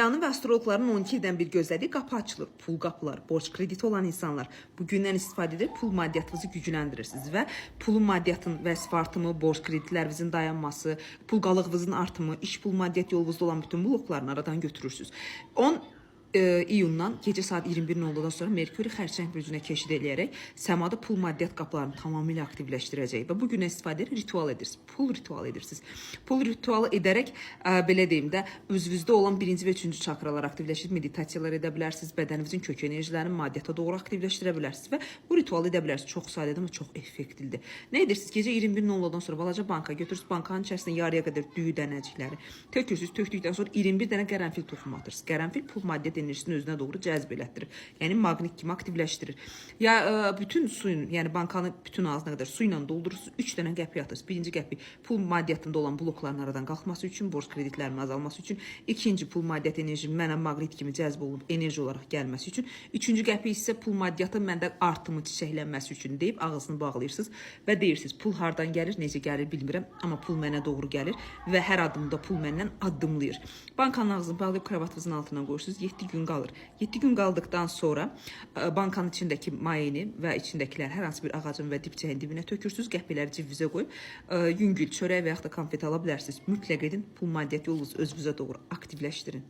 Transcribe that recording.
Dünyanın və astrologların 12 ildən bir gözlədiyi qapı açılır. Pul qapılar, borc krediti olan insanlar bu gündən istifadə edib pul maddiyyatınızı gücləndirirsiniz və pulun maddiyyatın vəsf artımı, borc kreditlərinizin dayanması, pul qalıqınızın artımı, iş pul maddiyyat yolunuzda olan bütün bloklarını aradan götürürsünüz. 10 iyundan gecə saat 21:00-dan sonra Merkuri xərçəng bürcünə keçid eləyərək səmada pul maddiyyat qapılarını tamamilə aktivləşdirəcək və bu gündən istifadə edib ritual edirsiniz. Pul ritualı edirsiniz. Pul ritualı edərək belə deyim də özünüzdə olan 1-ci və 3-cü çakralar aktivləşir, meditasiyalar edə bilərsiniz, bədəninizin kök enerjilərini maddiyyata doğru aktivləşdirə bilərsiniz və bu ritualı edə bilərsiniz. Çox sadədir, amma çox effektivdir. Nə edirsiniz? Gecə 21:00-dan sonra balaca banka götürürsünüz, bankanın içərisində yarıya qədər düyü dənəcikləri tökürsünüz, tökdükdən sonra 21 dənə qərənfil toxumu atırsınız. Qərənfil pul maddiyyat enerjisini özünə doğru cəzb elətdirir. Yəni maqnit kimi aktivləşdirir. Ya bütün suyun, yəni bankanı bütün ağzına qədər su ilə doldurursunuz, 3 dənə qəpik atırsınız. Birinci qəpik pul maddiyyatında olan blokların aradan qalxması üçün, borc kreditlərinin azalması üçün, ikinci pul maddiyyat enerji mənə maqnit kimi cəzb olunub enerji olaraq gəlməsi üçün, üçüncü qəpik isə pul maddiyyatı məndə artımı, çiçəklənməsi üçün deyib ağzını bağlayırsınız və deyirsiniz pul hardan gəlir, necə gəlir bilmirəm, amma pul mənə doğru gəlir və hər addımda pul məndən addımlayır. Bankanın ağzını bağlayıb kravatınızın altına qoyursunuz, 7 gün qalır. 7 gün qaldıqdan sonra bankanın içindəki mayeni və içindəkilər hər hansı bir ağacın və dibçəyin dibinə tökürsünüz, qəpikləri civvizə qoyub yüngül, çörək və yaxud da konfet ala bilərsiniz. Mütləq edin, pul maddiyyat yolunuzu özünüzə doğru aktivləşdirin.